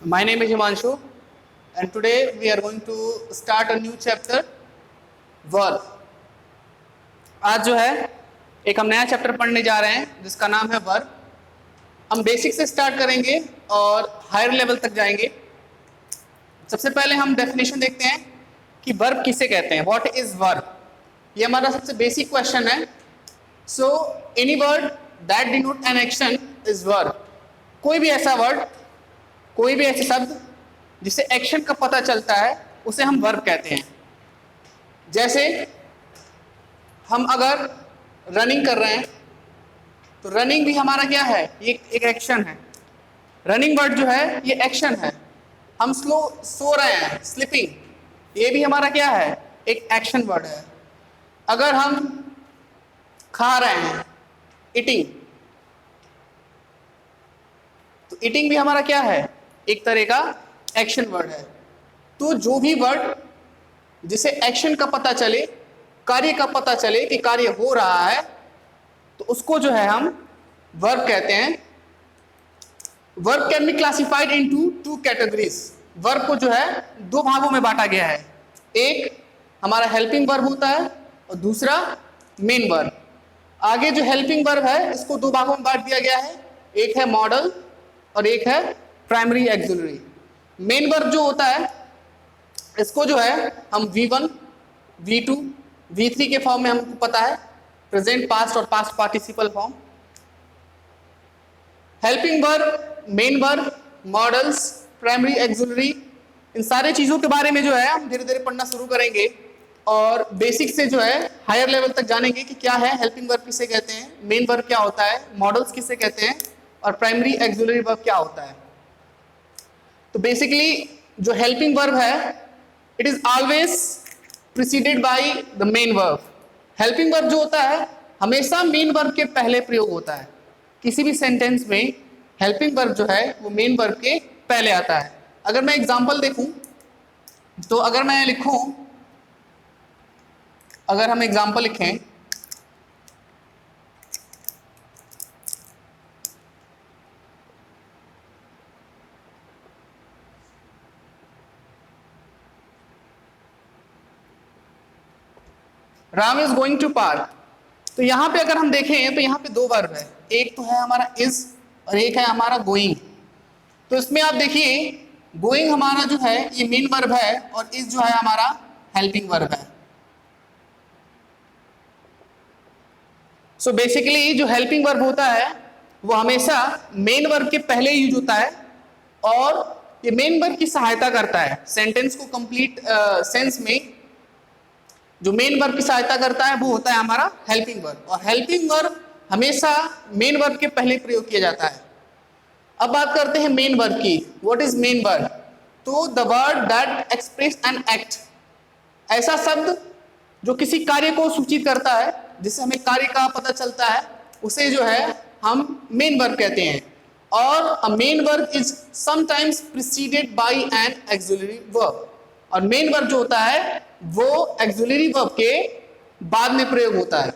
My name is Himanshu, and today we are going to start a new chapter, verb. आज जो है एक हम नया चैप्टर पढ़ने जा रहे हैं जिसका नाम है वर्ब। हम बेसिक से स्टार्ट करेंगे और हायर लेवल तक जाएंगे। सबसे पहले हम डेफिनेशन देखते हैं कि वर्ब किसे कहते हैं। What is verb? ये हमारा सबसे बेसिक क्वेश्चन है। So any word that denote an action is verb. कोई भी ऐसा वर्ड, कोई भी ऐसे शब्द जिससे एक्शन का पता चलता है उसे हम वर्ब कहते हैं। जैसे हम अगर रनिंग कर रहे हैं तो रनिंग भी हमारा क्या है? ये एक एक्शन है। रनिंग वर्ड जो है ये एक्शन है। हम सो रहे हैं, स्लीपिंग, ये भी हमारा क्या है? एक एक्शन वर्ड है। अगर हम खा रहे हैं, ईटिंग, तो ईटिंग भी हमारा क्या है? एक तरह का एक्शन वर्ड है। तो जो भी वर्ड जिसे एक्शन का पता चले, कार्य का पता चले कि कार्य हो रहा है, तो उसको जो है हम वर्ब कहते हैं। Verb can be classified into two categories. Verb को जो है दो भागों में बांटा गया है। एक हमारा हेल्पिंग वर्ब होता है और दूसरा मेन वर्ब। आगे जो हेल्पिंग वर्ब है इसको दो भागों में बांट दिया गया है। एक है मॉडल और एक है प्राइमरी एक्सिलरी। मेन वर्ब जो होता है इसको जो है हम V1, V2, V3 के फॉर्म में हमको पता है, प्रेजेंट, पास्ट और past participle form. Helping verb, main verb, modals, primary auxiliary, इन सारे चीजों के बारे में जो है हम धीरे धीरे पढ़ना शुरू करेंगे और बेसिक से जो है हायर लेवल तक जानेंगे कि क्या है, हेल्पिंग वर्ब किसे कहते हैं, मेन वर्ब क्या होता है, मॉडल्स किसे कहते हैं और प्राइमरी एक्सिलरी वर्ब क्या होता है। तो बेसिकली जो हेल्पिंग वर्ब है it is always preceded by the main verb. Helping verb जो होता है हमेशा मेन वर्ब के पहले प्रयोग होता है। किसी भी सेंटेंस में हेल्पिंग वर्ब जो है वो मेन वर्ब के पहले आता है। अगर मैं एग्जांपल देखूं तो अगर मैं लिखूं, अगर हम एग्जांपल लिखें, Ram is going to park, तो यहां पे अगर हम देखें तो यहां पे दो वर्ब है। एक तो है हमारा इज और एक है हमारा गोइंग। तो इसमें आप देखिए गोइंग हमारा जो है ये मेन वर्ब है और इज जो है हमारा हेल्पिंग वर्ब है। सो बेसिकली जो हेल्पिंग वर्ब होता है वो हमेशा मेन वर्ब के पहले यूज होता है और ये मेन वर्ब की सहायता करता है सेंटेंस को कंप्लीट सेंस में। जो मेन वर्ब की सहायता करता है वो होता है हमारा हेल्पिंग वर्ब, और हेल्पिंग वर्ब हमेशा मेन वर्ब के पहले प्रयोग किया जाता है। अब बात करते हैं मेन वर्ब की। What is main verb? तो the word that express an act, ऐसा शब्द जो किसी कार्य को सूचित करता है, जिससे हमें कार्य का पता चलता है, उसे जो है हम मेन वर्ब कहते हैं। और a main verb is sometimes preceded by an auxiliary verb, और मेन वर्ब जो होता है वो एक्सिलरी वर्ब के बाद में प्रयोग होता है।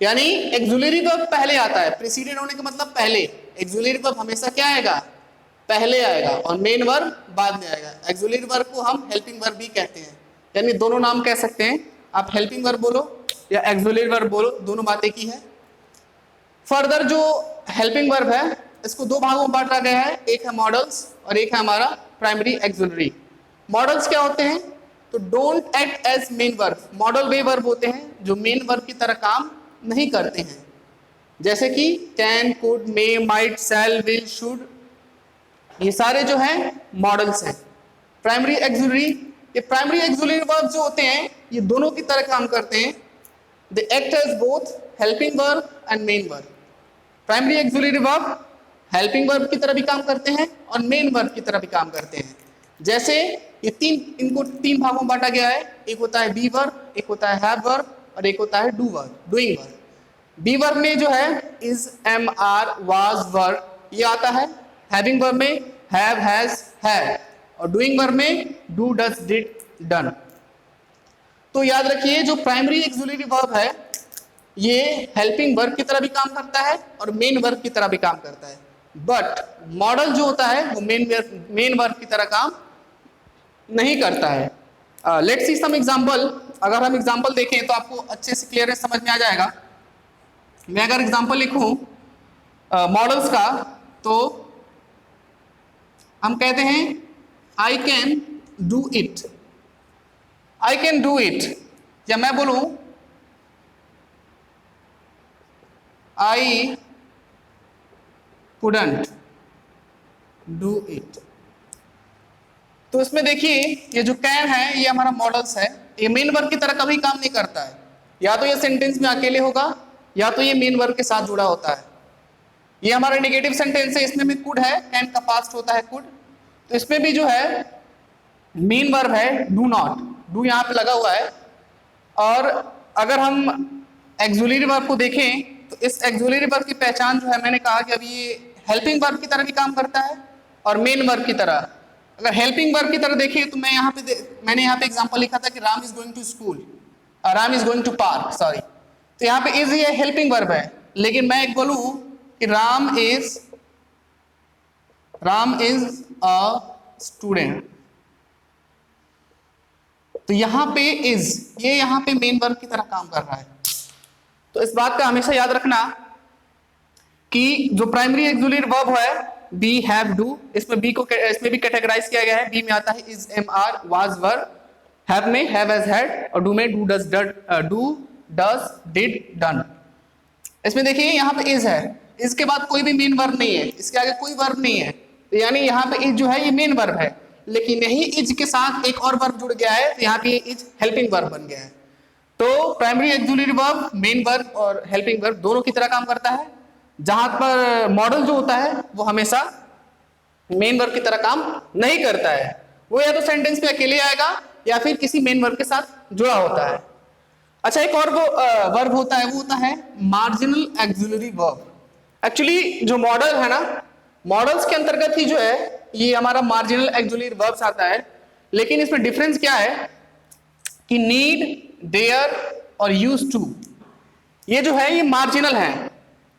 यानी एक्सिलरी वर्ब पहले आता है, प्रीसीडेड होने का मतलब पहले। एक्सिलरी वर्ब हमेशा क्या आएगा? पहले आएगा और मेन वर्ब बाद में आएगा। एक्सिलरी वर्ब को हम हेल्पिंग वर्ब भी कहते हैं, यानी दोनों नाम कह सकते हैं। आप हेल्पिंग वर्ब बोलो या एक्सिलरी वर्ब बोलो, दोनों बातें की है। फर्दर जो हेल्पिंग वर्ब है इसको दो भागों में बांटा गया है। एक है मॉडल्स और एक है हमारा प्राइमरी एक्सिलरी। मॉडल्स क्या होते हैं? तो don't act as main verb. Modal वे वर्ब होते हैं जो मेन वर्ब की तरह काम नहीं करते हैं, जैसे कि can, could, may, might, shall, will, should, ये सारे जो हैं मॉडल्स हैं। प्राइमरी एक्सिलरी, ये प्राइमरी एक्सिलरी वर्ब जो होते हैं ये दोनों की तरह काम करते हैं। They act as both helping verb and main verb. Primary auxiliary verb helping verb की तरह भी काम करते हैं और मेन वर्ब की तरह भी काम करते हैं। जैसे ये इनको तीन भागों में बांटा गया है। एक होता है बी वर्ब, एक होता है हैव वर्ब और एक होता है do verb, doing verb. Be verb में जो है is, am, are, was, were ये आता है। हैविंग वर्ब में हैव, हैज, हैव, और डूइंग वर्ब में डू, डज, डिड, डन। तो याद रखिए जो प्राइमरी एक्सिलरी वर्ब है ये हेल्पिंग वर्ब की तरह भी काम करता है और मेन वर्ब की तरह भी काम करता है। बट मॉडल जो होता है वो मेन वर्ब की तरह काम नहीं करता है। Let's see some example. अगर हम एग्जांपल देखें तो आपको अच्छे से क्लियर समझ में आ जाएगा। मैं अगर एग्जांपल लिखूं मॉडल्स का, तो हम कहते हैं I can do it, I can do it, या मैं बोलूं आई कुडंट डू इट। तो इसमें देखिए ये जो कैन है ये हमारा मॉडल्स है, ये मेन वर्ब की तरह कभी काम नहीं करता है। या तो ये सेंटेंस में अकेले होगा या तो ये मेन वर्ब के साथ जुड़ा होता है। ये हमारा नेगेटिव सेंटेंस है, इसमें भी कुड है, कैन का पास्ट होता है कुड। तो इसमें भी जो है मेन वर्ब है डू नॉट, डू यहाँ पे लगा हुआ है। और अगर हम एक्सुलरी वर्ब को देखें तो इस एक्सुलरी वर्ब की पहचान जो है, मैंने कहा कि अभी ये हेल्पिंग वर्ब की तरह भी काम करता है और मेन वर्ब की तरह। अगर हेल्पिंग वर्ब की तरह देखें तो मैंने यहाँ पे एग्जांपल लिखा था कि Ram is going to school, Ram is going to park, sorry. तो यहाँ पे इज ये हेल्पिंग वर्ब है, लेकिन मैं एक बोलूं कि राम इज अ स्टूडेंट, तो यहाँ पे इज ये यहाँ पे मेन वर्ब की तरह काम कर रहा है। तो इस बात का हमेशा याद रखना कि जो प्राइमरी एक्सुलरी वर्ब है बी, हैव, डू, इसमें बी को इसमें भी कैटेगराइज किया गया है। बी में आता है is, am, are, was, were. Have में हैव, एज, हैड, और डू में डू, डज, डिड, डन। इसमें देखिए यहाँ पे इज है, इसके बाद कोई भी मेन वर्ब नहीं है, इसके आगे कोई वर्ब नहीं है, तो यानी यहाँ पे इज जो है ये मेन वर्ब है। लेकिन यही इज के साथ एक और वर्ब जुड़ गया है, तो यहाँ पे इज हेल्पिंग वर्ब बन गया है। तो primary auxiliary verb main verb और हेल्पिंग वर्ब दोनों की तरह काम करता है, जहां पर मॉडल जो होता है वो हमेशा मेन वर्ब की तरह काम नहीं करता है। वो या तो सेंटेंस में अकेले आएगा या फिर किसी मेन वर्ब के साथ जुड़ा होता है। अच्छा, एक और वर्ब होता है, वो होता है मार्जिनल एक्सुलरी वर्ब। एक्चुअली जो मॉडल है ना, मॉडल्स के अंतर्गत ही जो है ये हमारा मार्जिनल एक्सुलरी वर्ब्स आता है। लेकिन इसमें डिफरेंस क्या है कि नीड, देयर और यूज टू, ये जो है ये मार्जिनल है।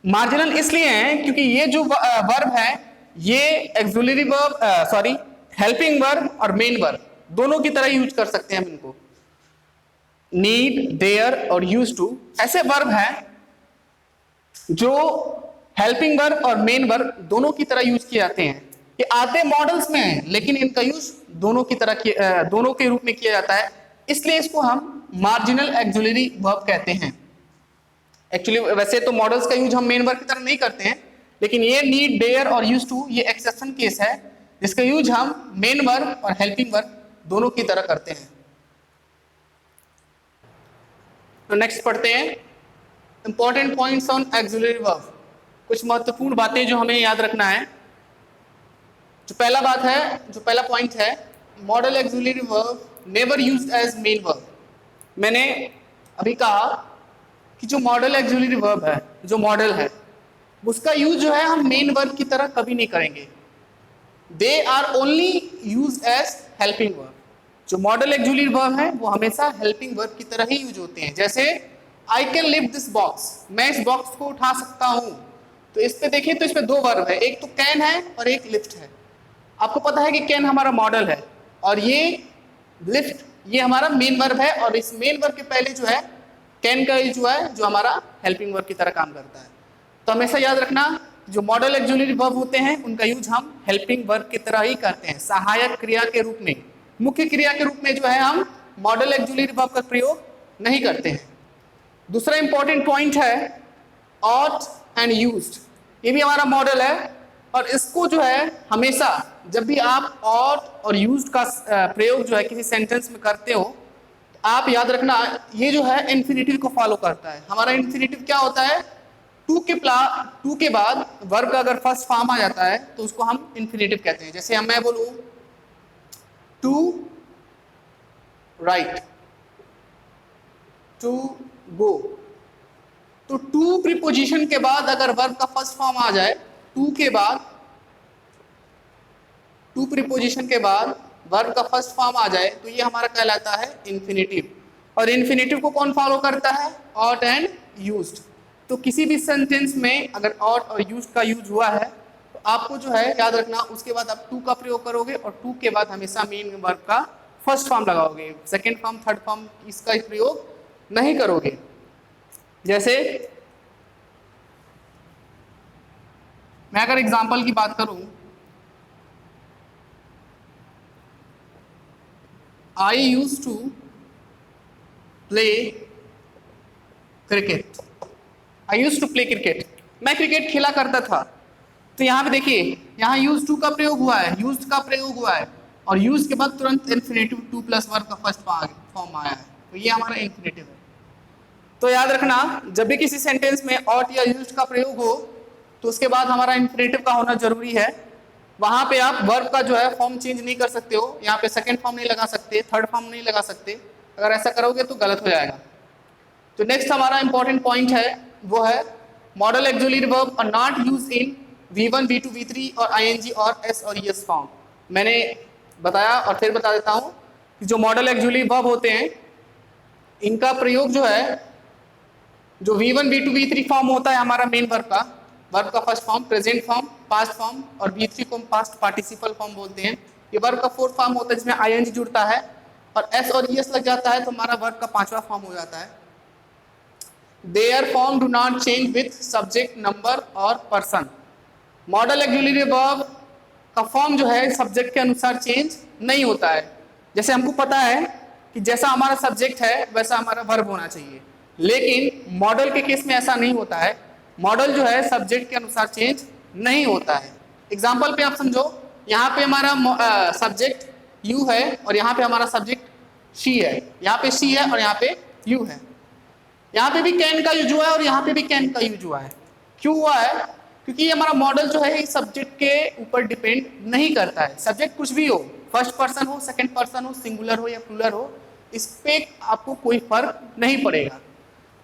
मार्जिनल इसलिए है क्योंकि ये जो वर्ब है ये auxiliary verb, sorry, helping verb और मेन वर्ब दोनों की तरह यूज कर सकते हैं हम इनको। नीड, देयर और यूज टू ऐसे वर्ब हैं जो हेल्पिंग वर्ब और मेन वर्ब दोनों की तरह यूज किए जाते हैं। ये आते मॉडल्स में हैं लेकिन इनका यूज दोनों के रूप में किया जाता है, इसलिए इसको हम मार्जिनल एक्सुलरी वर्ब कहते हैं। एक्चुअली वैसे तो मॉडल्स का यूज हम मेन वर्ब की तरह नहीं करते हैं, लेकिन ये नीड, देयर और यूज टू ये एक्सेप्शन केस है जिसका यूज हम मेन वर्ब और हेल्पिंग वर्ब दोनों की तरह करते हैं। तो नेक्स्ट पढ़ते हैं important points on auxiliary verb. कुछ महत्वपूर्ण बातें जो हमें याद रखना है। जो पहला पॉइंट है, modal auxiliary verb never used as main verb. मैंने अभी कहा कि जो मॉडल एक्सुलरी वर्ब है, जो मॉडल है, उसका यूज जो है हम मेन वर्ब की तरह कभी नहीं करेंगे। They are only use as helping verb. जो मॉडल एक्सुलरी वर्ब है वो हमेशा हेल्पिंग वर्ब की तरह ही यूज होते हैं। जैसे I can lift this box, मैं इस बॉक्स को उठा सकता हूं। तो इस पे देखिए तो इसमें दो वर्ब है, एक तो कैन है और एक लिफ्ट है। आपको पता है कि कैन हमारा मॉडल है और ये लिफ्ट ये हमारा मेन वर्ब है, और इस मेन वर्ब के पहले जो है कैन का यूज हुआ है जो हमारा हेल्पिंग वर्ब की तरह काम करता है। तो हमेशा याद रखना जो मॉडल एक्सुलरी वर्ब होते हैं उनका यूज हम हेल्पिंग वर्ब की तरह ही करते हैं, सहायक क्रिया के रूप में। मुख्य क्रिया के रूप में जो है हम मॉडल एक्सुलरी वर्ब का प्रयोग नहीं करते हैं। दूसरा इंपॉर्टेंट पॉइंट है ऑट एंड यूज्ड। ये भी हमारा मॉडल है और इसको जो है हमेशा जब भी आप ऑट और यूज्ड का प्रयोग जो है किसी सेंटेंस में करते हो तो आप याद रखना ये जो है इन्फिनिटिव को फॉलो करता है। हमारा इन्फिनिटिव क्या होता है, टू के बाद वर्ब का अगर फर्स्ट फॉर्म आ जाता है तो उसको हम इन्फिनिटिव कहते हैं। जैसे मैं बोलूं टू राइट, टू गो, तो टू प्रीपोजिशन के बाद अगर वर्ब का फर्स्ट फॉर्म आ जाए, टू प्रीपोजिशन के बाद वर्ब का फर्स्ट फॉर्म आ जाए तो ये हमारा कहलाता है इन्फिनिटिव। और इन्फिनिटिव को कौन फॉलो करता है, ऑट एंड यूज्ड। तो किसी भी सेंटेंस में अगर ऑट और यूज्ड का यूज हुआ है तो आपको जो है याद रखना, उसके बाद आप टू का प्रयोग करोगे और टू के बाद हमेशा मेन वर्ब का फर्स्ट फॉर्म लगाओगे, सेकेंड फॉर्म थर्ड फॉर्म इसका प्रयोग नहीं करोगे। जैसे मैं अगर एग्जाम्पल की बात करूं, I use to play cricket, I use to play cricket, मैं क्रिकेट खेला करता था। तो यहाँ पे देखिए, यहाँ यूज टू का प्रयोग हुआ है, यूज का प्रयोग हुआ है और यूज के बाद तुरंत इन्फिनेटिव टू प्लस वर्ब का फर्स्ट फॉर्म आया है, तो ये हमारा इन्फिनेटिव है। तो याद रखना, जब भी किसी सेंटेंस में ऑट या यूज्ड का प्रयोग हो तो उसके बाद हमारा इन्फिनेटिव का होना जरूरी है। वहां पे आप वर्ब का जो है फॉर्म चेंज नहीं कर सकते हो, यहाँ पे सेकंड फॉर्म नहीं लगा सकते, थर्ड फॉर्म नहीं लगा सकते, अगर ऐसा करोगे तो गलत हो जाएगा। तो नेक्स्ट हमारा इंपॉर्टेंट पॉइंट है वो है model auxiliary verb are not used in V1, V2, V3 और ING और S और ES फॉर्म। मैंने बताया और फिर बता देता हूं कि जो मॉडल ऑक्सिलरी वर्ब होते हैं इनका प्रयोग जो है, जो V1, V2, V3 फॉर्म होता है हमारा मेन वर्ब का first form, present form, past form और V3 को हम पास्ट पार्टिसिपल फॉर्म बोलते हैं। ये वर्ब का फोर्थ फॉर्म होता है जिसमें ING जुड़ता है और S और ES लग जाता है तो हमारा वर्ब का पांचवा फॉर्म हो जाता है। There form do not change with subject, number और पर्सन। मॉडल ऑक्सिलरी वर्ब का फॉर्म जो है सब्जेक्ट के अनुसार चेंज नहीं होता है। जैसे हमको पता है कि जैसा हमारा सब्जेक्ट है वैसा हमारा वर्ब होना चाहिए, लेकिन मॉडल के केस में ऐसा नहीं होता है। मॉडल जो है सब्जेक्ट के अनुसार चेंज नहीं होता है। एग्जाम्पल पे आप समझो, यहाँ पे हमारा सब्जेक्ट यू है और यहाँ पे हमारा सब्जेक्ट शी है, यहाँ पे शी है और यहाँ पे यू है। यहाँ पे भी कैन का यूज हुआ है और यहाँ पे भी कैन का यूज हुआ है। क्यों हुआ है? क्योंकि हमारा मॉडल जो है सब्जेक्ट के ऊपर डिपेंड नहीं करता है। सब्जेक्ट कुछ भी हो, फर्स्ट पर्सन हो, सेकंड पर्सन हो, सिंगुलर हो या प्लूरल हो, इस पे आपको कोई फर्क नहीं पड़ेगा।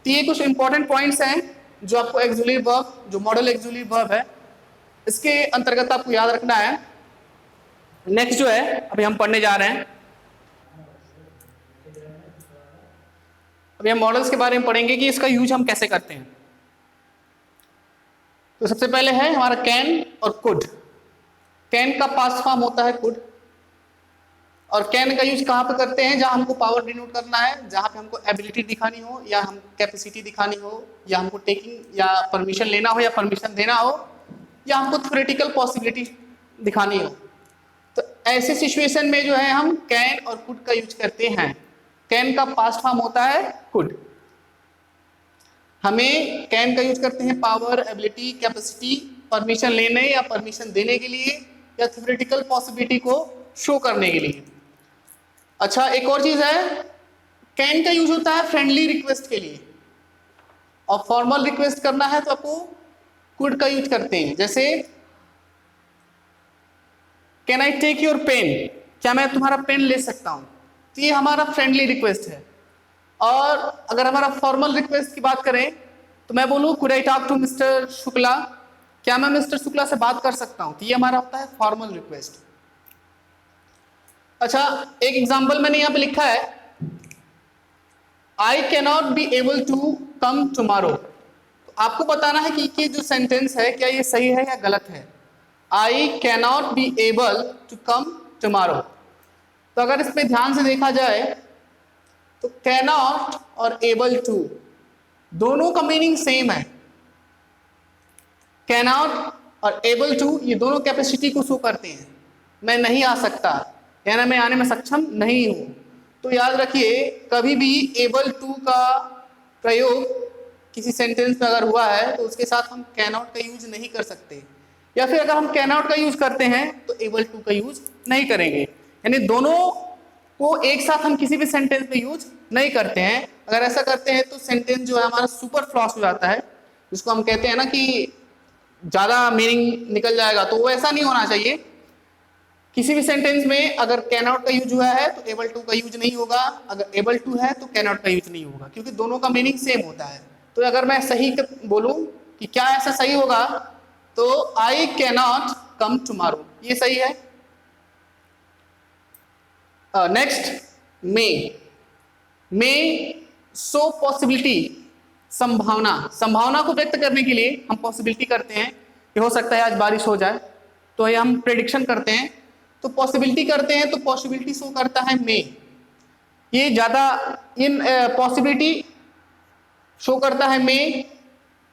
तो ये कुछ इंपॉर्टेंट पॉइंट्स हैं जो आपको ऑक्सिलरी वर्ब, जो मॉडल ऑक्सिलरी वर्ब है, इसके अंतर्गत आपको याद रखना है। नेक्स्ट जो है अभी हम पढ़ने जा रहे हैं, अभी हम मॉडल्स के बारे में पढ़ेंगे कि इसका यूज हम कैसे करते हैं। तो सबसे पहले है हमारा कैन और कुड। कैन का पास्ट फॉर्म होता है कुड, और कैन का यूज कहाँ पे करते हैं? जहां हमको पावर डिनोट करना है, जहां पे हमको एबिलिटी दिखानी हो या हम कैपेसिटी दिखानी हो, या हमको टेकिंग या परमिशन लेना हो या परमिशन देना हो, या हमको थ्योरेटिकल पॉसिबिलिटी दिखानी हो। तो ऐसे सिचुएशन में जो है हम कैन और कुड का यूज करते हैं। कैन का पास्ट फॉर्म होता है कुड। हमें कैन का यूज करते हैं पावर, एबिलिटी, कैपेसिटी, परमिशन लेने या परमिशन देने के लिए, या थ्योरेटिकल पॉसिबिलिटी को शो करने के लिए। अच्छा, एक और चीज है, कैन का यूज होता है फ्रेंडली रिक्वेस्ट के लिए, और फॉर्मल रिक्वेस्ट करना है तो आपको कुड का यूज करते हैं। जैसे can I take your pen, क्या मैं तुम्हारा पेन ले सकता हूं? तो ये हमारा फ्रेंडली रिक्वेस्ट है। और अगर हमारा फॉर्मल रिक्वेस्ट की बात करें तो मैं बोलूं could I talk to mister Shukla, क्या मैं मिस्टर शुक्ला से बात कर सकता हूं? तो ये हमारा होता है फॉर्मल रिक्वेस्ट। अच्छा, एक एग्जांपल मैंने यहां पे लिखा है, I can not be able to come tomorrow. तो आपको बताना है कि जो सेंटेंस है क्या ये सही है या गलत है। I can not be able to come tomorrow, तो अगर इस पे ध्यान से देखा जाए तो कैनॉट और एबल टू दोनों का मीनिंग सेम है। कैनॉट और एबल टू ये दोनों कैपेसिटी को शो करते हैं, मैं नहीं आ सकता, यानी मैं आने में सक्षम नहीं हूं। तो याद रखिए, कभी भी एबल टू का प्रयोग किसी सेंटेंस में अगर हुआ है तो उसके साथ हम कैनॉट का यूज नहीं कर सकते, या फिर अगर हम कैनॉट का यूज करते हैं तो एबल टू का यूज नहीं करेंगे। यानी दोनों को एक साथ हम किसी भी सेंटेंस में यूज नहीं करते हैं। अगर ऐसा करते हैं तो सेंटेंस जो है हमारा सुपर फ्लॉस हो जाता है, जिसको हम कहते हैं ना कि ज्यादा मीनिंग निकल जाएगा, तो वो ऐसा नहीं होना चाहिए। किसी भी सेंटेंस में अगर कैनॉट का यूज हुआ है तो एबल टू का यूज नहीं होगा, अगर एबल टू है तो कैनॉट का यूज नहीं होगा, क्योंकि दोनों का मीनिंग सेम होता है। तो अगर मैं सही बोलूं कि क्या ऐसा सही होगा, तो आई कैनॉट कम टुमारो, ये सही है। नेक्स्ट, मे सो पॉसिबिलिटी, संभावना। संभावना को व्यक्त करने के लिए हम पॉसिबिलिटी करते हैं कि हो सकता है आज बारिश हो जाए, तो ये हम प्रेडिक्शन करते हैं, तो पॉसिबिलिटी करते हैं, तो पॉसिबिलिटी शो करता है मे। ये ज्यादा इन पॉसिबिलिटी शो करता है मे,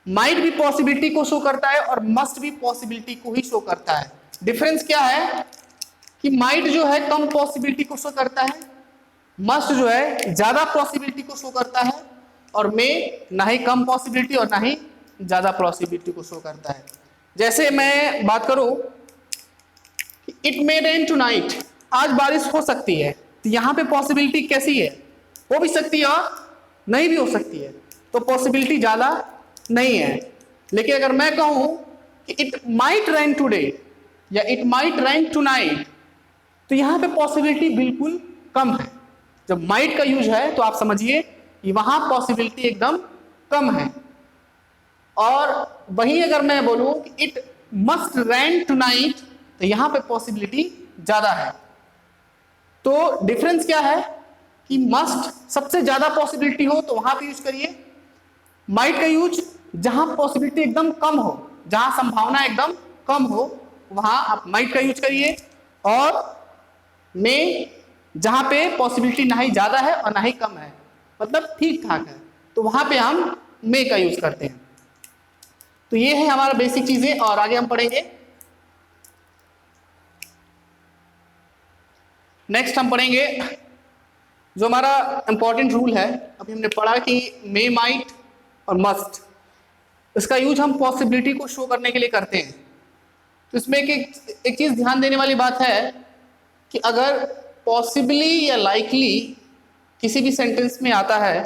माइट भी पॉसिबिलिटी को शो करता है और मस्ट भी पॉसिबिलिटी को ही शो करता है। डिफरेंस क्या है कि माइट जो है कम पॉसिबिलिटी को शो करता है, मस्ट जो है ज्यादा पॉसिबिलिटी को शो करता है, और मे ना ही कम पॉसिबिलिटी और ना ही ज्यादा पॉसिबिलिटी को शो करता है। जैसे मैं बात करूं इट मे रेन टुनाइट, आज बारिश हो सकती है, तो यहां पे पॉसिबिलिटी कैसी है, हो भी सकती है और नहीं भी हो सकती है, तो पॉसिबिलिटी ज्यादा नहीं है। लेकिन अगर मैं कहूं कि इट माइट रेन टुडे या इट माइट रेन टुनाइट, तो यहां पे पॉसिबिलिटी बिल्कुल कम है। जब माइट का यूज है तो आप समझिए कि वहां पॉसिबिलिटी एकदम कम है। और वहीं अगर मैं बोलूं कि इट मस्ट रेन टुनाइट, तो यहां पे पॉसिबिलिटी ज्यादा है। तो डिफरेंस क्या है कि मस्ट सबसे ज्यादा पॉसिबिलिटी हो तो वहां पे यूज करिए, माइट का यूज जहां पॉसिबिलिटी एकदम कम हो, जहां संभावना एकदम कम हो, वहां आप माइट का यूज करिए, और मे जहां पे पॉसिबिलिटी ना ही ज्यादा है और ना ही कम है, मतलब ठीक ठाक है, तो वहां पे हम मे का यूज करते हैं। तो ये है हमारा बेसिक चीजें, और आगे हम पढ़ेंगे। नेक्स्ट हम पढ़ेंगे जो हमारा इंपॉर्टेंट रूल है। अभी हमने पढ़ा कि मे, माइट और मस्ट, इसका यूज हम पॉसिबिलिटी को शो करने के लिए करते हैं। तो इसमें एक चीज ध्यान देने वाली बात है कि अगर पॉसिबली या लाइकली किसी भी सेंटेंस में आता है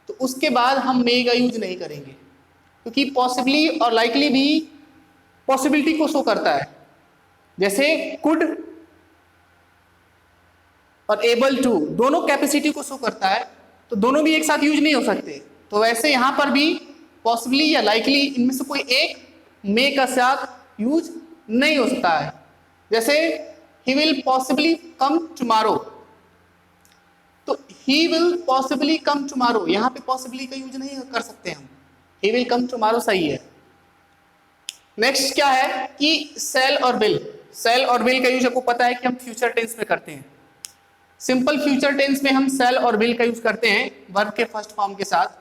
तो उसके बाद हम मे का यूज नहीं करेंगे, क्योंकि पॉसिबली और लाइकली भी पॉसिबिलिटी को शो करता है। जैसे कुड और एबल टू दोनों कैपेसिटी को शो करता है, तो दोनों भी एक साथ यूज नहीं हो सकते। तो वैसे यहां पर भी पॉसिबली या लाइकली इनमें से कोई एक मे का साथ यूज नहीं हो सकता है। जैसे he will possibly come tomorrow, तो he will possibly come tomorrow, यहां पे पॉसिबली का यूज नहीं कर सकते हम, ही विल कम टुमारो सही है। नेक्स्ट क्या है कि सेल और विल, सेल और विल का यूज आपको पता है कि हम फ्यूचर टेंस में करते हैं। सिंपल फ्यूचर टेंस में हम सेल और विल का यूज करते हैं वर्ब के फर्स्ट फॉर्म के साथ।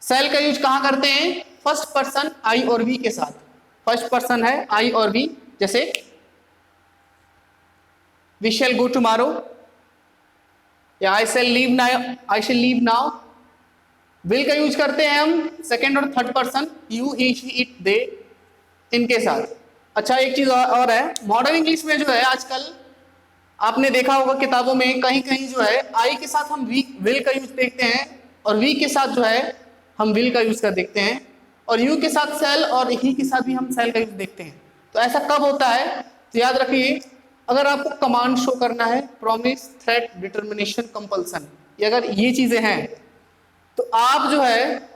सेल का यूज कहां करते हैं, फर्स्ट पर्सन आई और वी के साथ। फर्स्ट पर्सन है आई और वी, जैसे वी शैल गो टुमारो या I shall leave now, I shall leave now. Will का यूज करते हैं हम सेकेंड और third person, you, he, she, it, they, इनके साथ। अच्छा एक चीज और है, मॉडर्न इंग्लिश में जो है आजकल आपने देखा होगा किताबों में कहीं कहीं जो है आई के साथ हम विल का यूज देखते हैं, और वी के साथ जो है हम विल का यूज कर देखते हैं, और यू के साथ सेल और ही के साथ भी हम सेल का यूज देखते हैं। तो ऐसा कब होता है, तो याद रखिए अगर आपको कमांड शो करना है, प्रॉमिस, थ्रेट, डिटर्मिनेशन, कंपल्सन, ये अगर ये चीजें हैं तो आप जो है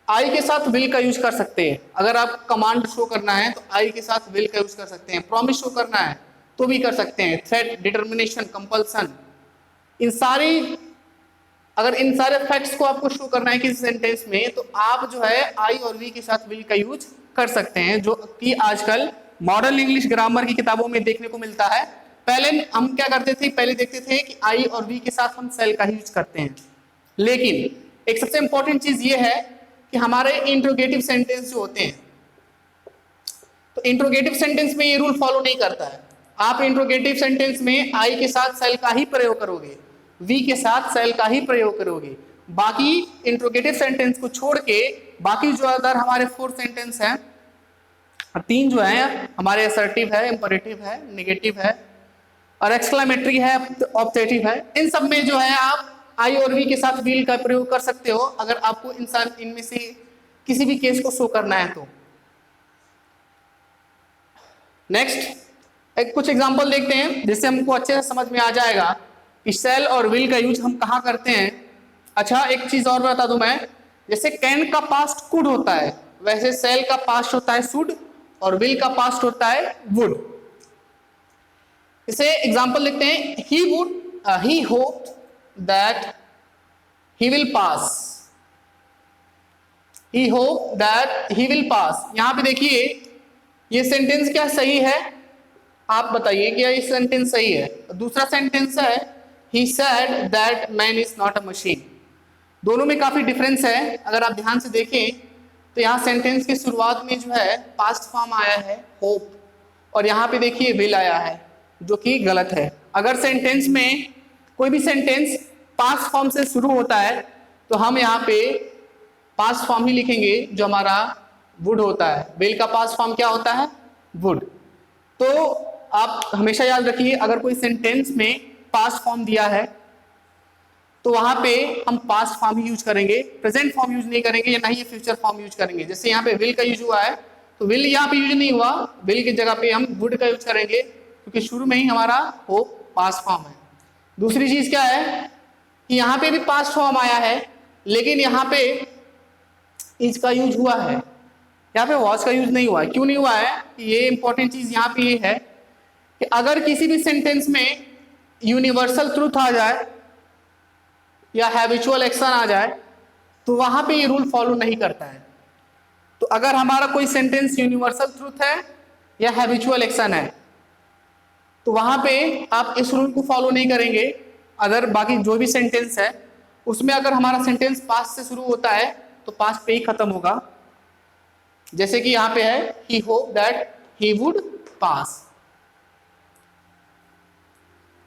आई के साथ विल का यूज कर सकते हैं। अगर आप कमांड शो करना है तो आई के साथ विल का यूज कर सकते हैं, प्रॉमिस शो करना है तो भी कर सकते हैं, थ्रेट, डिटर्मिनेशन, कंपल्सन, इन सारी, अगर इन सारे फैक्ट्स को आपको शो करना है किसी सेंटेंस में तो आप जो है आई और वी के साथ विल का यूज कर सकते हैं, जो कि आजकल मॉडर्न इंग्लिश ग्रामर की किताबों में देखने को मिलता है। पहले हम क्या करते थे, पहले देखते थे कि आई और वी के साथ हम सेल का यूज करते हैं, लेकिन एक सबसे इंपॉर्टेंट चीज ये है कि हमारे इंट्रोगेटिव सेंटेंस जो होते हैं, तो इंट्रोगेटिव सेंटेंस में ये रूल फॉलो नहीं करता है। आप इंट्रोगेटिव सेंटेंस में आई के साथ सेल का ही प्रयोग करोगे, वी के साथ सेल का ही प्रयोग करोगे। बाकी इंट्रोगेटिव सेंटेंस को छोड़ के बाकी जो अदर हमारे 4 सेंटेंस हैं, 3 जो हैं हमारे असर्टिव है, इंपरेटिव है, नेगेटिव है और एक्सक्लेमेटरी है, ऑब्जेक्टिव है, इन सब में जो है आप आई और वी के साथ विल का प्रयोग कर सकते हो अगर आपको इनमें से किसी भी केस को शो करना है तो। नेक्स्ट एक कुछ एग्जांपल देखते हैं जिससे हमको अच्छे से समझ में आ जाएगा कि सेल और विल का यूज हम कहाँ करते हैं। अच्छा एक चीज और बता दूं मैं, जैसे कैन का पास्ट कुड होता है, वैसे सेल का पास्ट होता है शुड और विल का पास्ट होता है वुड। इसे एग्जांपल देखते हैं, he hoped that he will pass, he hope that he will pass. यहां पे देखिए ये सेंटेंस क्या सही है, आप बताइए कि ये सेंटेंस सही है। दूसरा सेंटेंस है he said that man is not a machine. दोनों में काफी डिफरेंस है। अगर आप ध्यान से देखें तो यहाँ सेंटेंस की शुरुआत में जो है पास्ट फॉर्म आया है होप, और यहाँ पे देखिए विल आया है, जो कि गलत है। अगर सेंटेंस में कोई भी सेंटेंस पास्ट फॉर्म से शुरू होता है तो हम यहाँ पे पास्ट फॉर्म ही लिखेंगे जो हमारा वुड होता है। विल का पास्ट फॉर्म क्या होता है? वुड। तो आप हमेशा याद रखिए अगर कोई सेंटेंस में पास्ट फॉर्म दिया है तो वहां पे हम पास्ट फॉर्म ही यूज करेंगे, प्रेजेंट फॉर्म यूज नहीं करेंगे, या ना ही फ्यूचर फॉर्म यूज करेंगे। जैसे यहाँ पे विल का यूज हुआ है तो विल यहाँ पे यूज नहीं हुआ, विल की जगह पे हम वुड का यूज करेंगे, क्योंकि शुरू में ही हमारा वो पास्ट फॉर्म है। दूसरी चीज क्या है कि यहाँ पे भी पास्ट फॉर्म आया है, लेकिन यहाँ पे इज का यूज हुआ है, यहाँ पे वॉज का यूज नहीं हुआ है। क्यों नहीं हुआ है? ये इंपॉर्टेंट चीज यहाँ पे ये है कि अगर किसी भी सेंटेंस में यूनिवर्सल ट्रूथ आ जाए या हैबिचुअल एक्शन आ जाए तो वहां पे ये रूल फॉलो नहीं करता है। तो अगर हमारा कोई सेंटेंस यूनिवर्सल ट्रूथ है या हैबिचुअल एक्शन है तो वहां पे आप इस रूल को फॉलो नहीं करेंगे। अगर बाकी जो भी सेंटेंस है उसमें अगर हमारा सेंटेंस पास्ट से शुरू होता है तो पास्ट पे ही खत्म होगा। जैसे कि यहाँ पे है he hope that he would pass,